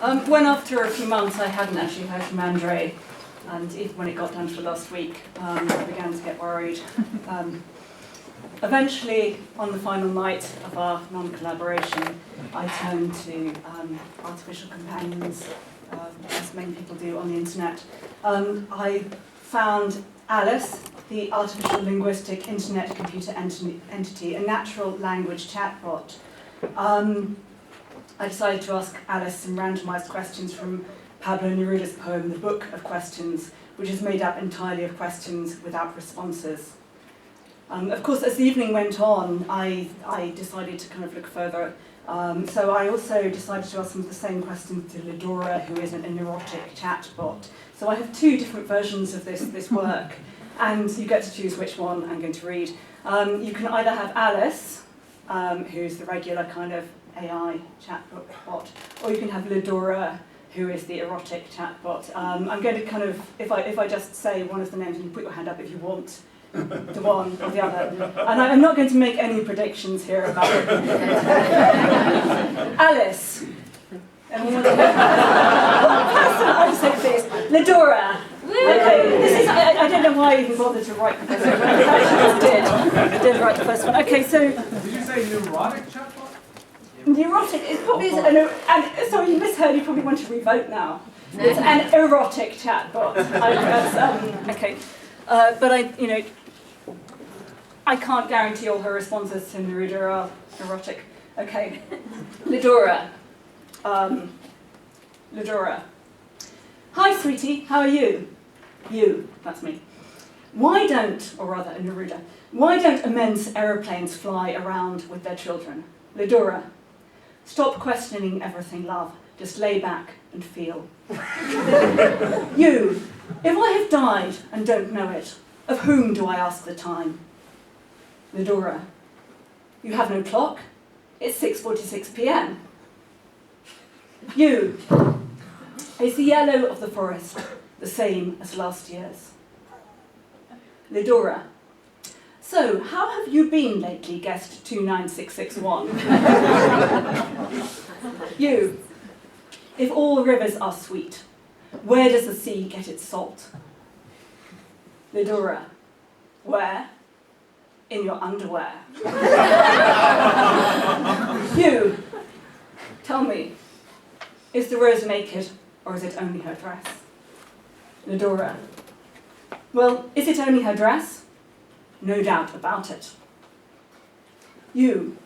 When after a few months I hadn't actually heard from Andri, and even when it got down to the last week, I began to get worried. Eventually, on the final night of our non-collaboration, I turned to artificial companions, as many people do on the internet. I found Alice, the artificial linguistic internet computer entity, a natural language chatbot. I decided to ask Alice some randomized questions from Pablo Neruda's poem, The Book of Questions, which is made up entirely of questions without responses. Of course, as the evening went on, I decided to kind of look further. So I also decided to ask some of the same questions to Lidora, who is an erotic chatbot. So I have two different versions of this work, and you get to choose which one I'm going to read. You can either have Alice, who's the regular kind of AI chatbot, or you can have Lidora, who is the erotic chatbot. I'm going to kind of, if I just say one of the names, and you put your hand up if you want the one or the other. And I'm not going to make any predictions here about it. Alice. Anyone? I'll say this. Lidora. Okay, this is, I don't know why I even bothered to write the first one. I actually just did write the first one. Okay, so... Did you say neurotic chatbot? Neurotic, it probably is, and sorry, you misheard, you probably want to revote now. It's an erotic chatbot. Okay, but I can't guarantee all her responses to Neruda are erotic. Okay, Lidora. Lidora. Hi, sweetie, how are you? You, that's me. Why don't, or rather, Neruda, why don't immense aeroplanes fly around with their children? Lidora. Stop questioning everything, love. Just lay back and feel. You. If I have died and don't know it, of whom do I ask the time? Lidora. You have no clock? It's 6:46 p.m. You. Is the yellow of the forest the same as last year's? Lidora. So, how have you been lately, guest 29661? You. If all rivers are sweet, where does the sea get its salt? Lidora. Where? In your underwear. You. Tell me, is the rose naked, or is it only her dress? Lidora. Well, is it only her dress? No doubt about it. You.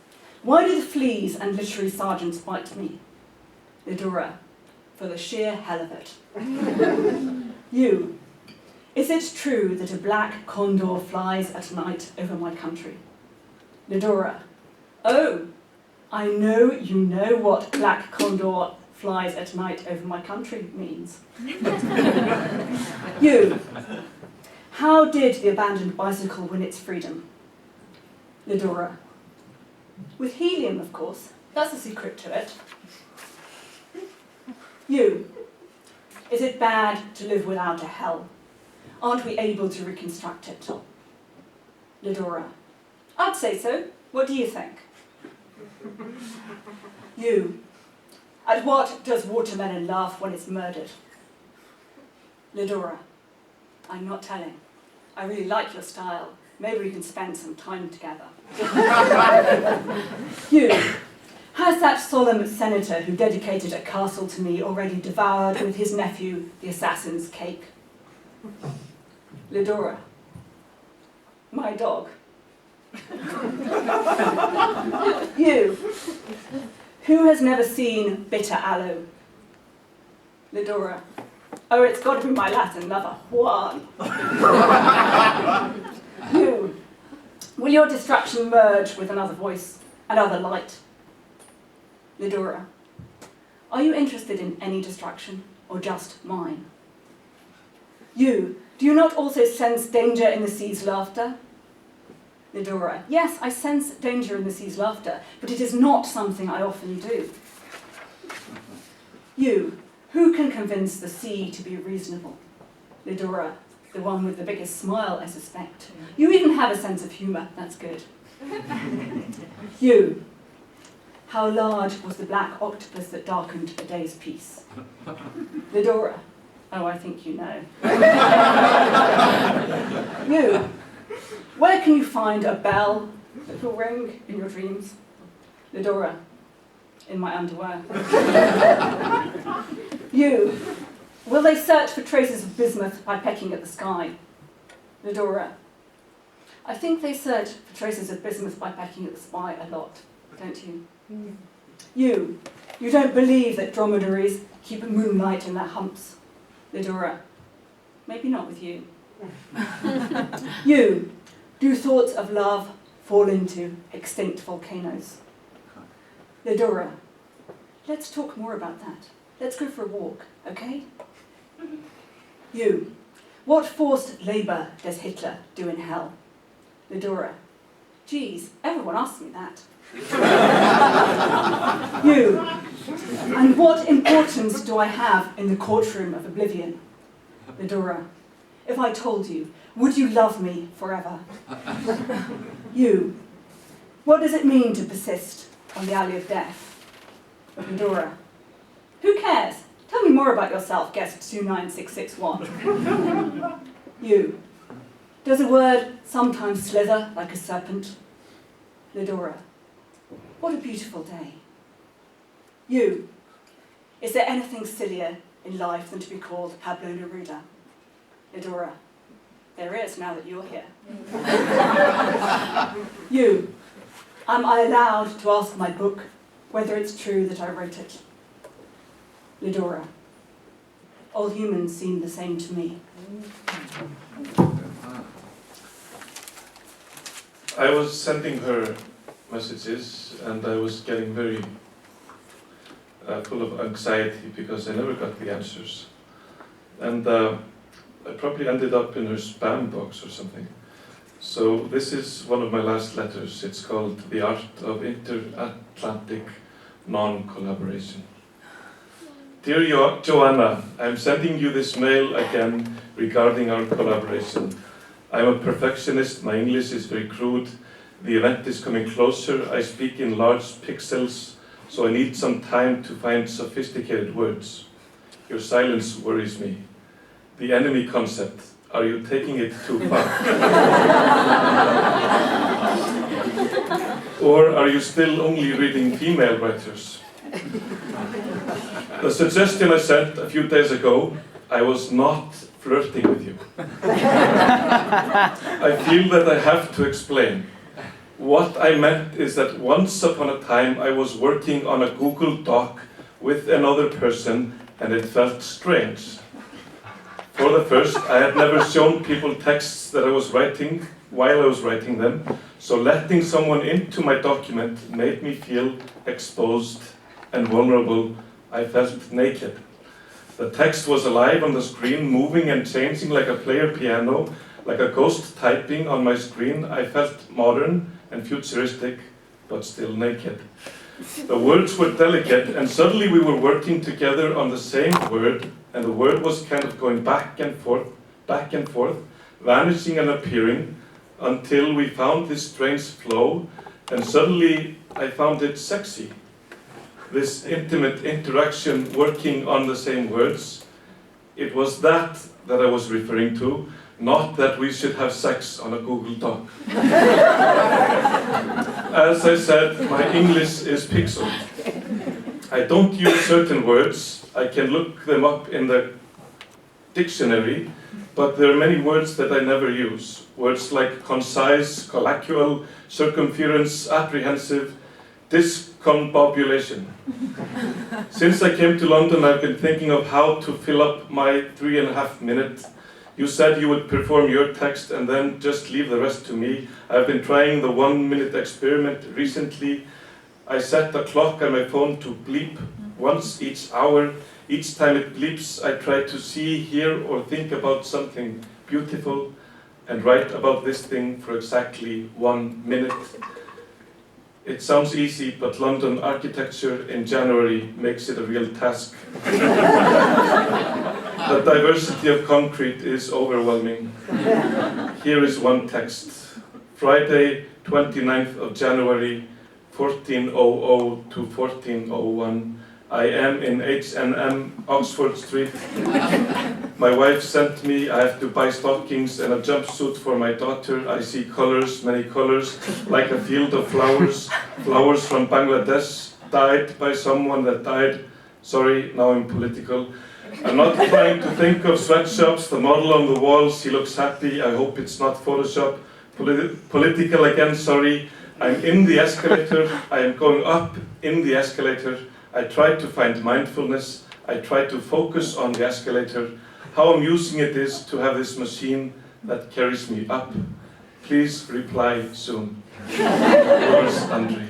Why do the fleas and literary sergeants bite me? Lidora. For the sheer hell of it. You. Is it true that a black condor flies at night over my country? Lidora. Oh, I know you know what black condor flies at night over my country means. You. How did the abandoned bicycle win its freedom? Lidora. With helium, of course. That's the secret to it. You. Is it bad to live without a hell? Aren't we able to reconstruct it? Lidora. I'd say so. What do you think? You. At what does watermelon laugh when it's murdered? Lidora. I'm not telling. I really like your style. Maybe we can spend some time together. You. Has that solemn senator who dedicated a castle to me already devoured with his nephew the assassin's cake? Lidora. My dog. You. Who has never seen bitter aloe? Lidora. Oh, it's got to be my Latin lover, Juan. You. Will your destruction merge with another voice, another light? Lidora. Are you interested in any destruction, or just mine? You. Do you not also sense danger in the sea's laughter? Lidora. Yes, I sense danger in the sea's laughter, but it is not something I often do. You. Who can convince the sea to be reasonable? Lidora. The one with the biggest smile, I suspect. You even have a sense of humour. That's good. You. How large was the black octopus that darkened a day's peace? Lidora. Oh, I think you know. You. Where can you find a bell that will ring in your dreams? Lidora. In my underwear. You. Will they search for traces of bismuth by pecking at the sky? Lidora. I think they search for traces of bismuth by pecking at the sky a lot, don't you? Mm. You don't believe that dromedaries keep moonlight in their humps. Lidora. Maybe not with you. You. Do thoughts of love fall into extinct volcanoes? Lidora. Let's talk more about that. Let's go for a walk, okay? You. What forced labour does Hitler do in hell? Lidora. Geez, everyone asks me that. You. And what importance do I have in the courtroom of oblivion? Lidora. If I told you, would you love me forever? You. What does it mean to persist on the alley of death? Lidora. Who cares? Tell me more about yourself, guest 29661. You. Does a word sometimes slither like a serpent? Lidora. What a beautiful day. You. Is there anything sillier in life than to be called Pablo Neruda? Lidora. There is, now that you're here. You. Am I allowed to ask my book whether it's true that I wrote it? Lidora. All humans seem the same to me. I was sending her messages and I was getting very full of anxiety because I never got the answers. And I probably ended up in her spam box or something. So this is one of my last letters. It's called The Art of Inter-Atlantic Non-Collaboration. Dear Joanna, I'm sending you this mail again regarding our collaboration. I'm a perfectionist, my English is very crude, the event is coming closer, I speak in large pixels, so I need some time to find sophisticated words. Your silence worries me. The enemy concept, are you taking it too far? Or are you still only reading female writers? The suggestion I sent a few days ago, I was not flirting with you. I feel that I have to explain. What I meant is that once upon a time I was working on a Google Doc with another person and it felt strange. For the first, I had never shown people texts that I was writing while I was writing them, so letting someone into my document made me feel exposed and vulnerable. I felt naked. The text was alive on the screen, moving and changing like a player piano, like a ghost typing on my screen. I felt modern and futuristic, but still naked. The words were delicate, and suddenly we were working together on the same word, and the word was kind of going back and forth, vanishing and appearing, until we found this strange flow, and suddenly I found it sexy. This intimate interaction working on the same words. It was that I was referring to, not that we should have sex on a Google Doc. As I said, my English is pixeled. I don't use certain words. I can look them up in the dictionary, but there are many words that I never use. Words like concise, colloquial, circumference, apprehensive, discombobulation. Since I came to London, I've been thinking of how to fill up my 3.5 minutes. You said you would perform your text and then just leave the rest to me. I've been trying the 1-minute experiment recently. I set the clock on my phone to bleep once each hour. Each time it bleeps, I try to see, hear, or think about something beautiful and write about this thing for exactly 1 minute. It sounds easy, but London architecture in January makes it a real task. The diversity of concrete is overwhelming. Here is one text. Friday, 29th of January, 1400 to 1401. I am in H&M, Oxford Street. My wife sent me, I have to buy stockings and a jumpsuit for my daughter. I see colors, many colors, like a field of flowers. Flowers from Bangladesh, dyed by someone that died. Sorry, now I'm political. I'm not trying to think of sweatshops, the model on the wall, she looks happy, I hope it's not Photoshop. Political again, sorry. I'm in the escalator, I am going up in the escalator. I try to find mindfulness, I try to focus on the escalator. How amusing it is to have this machine that carries me up. Please reply soon. Yours, Andri.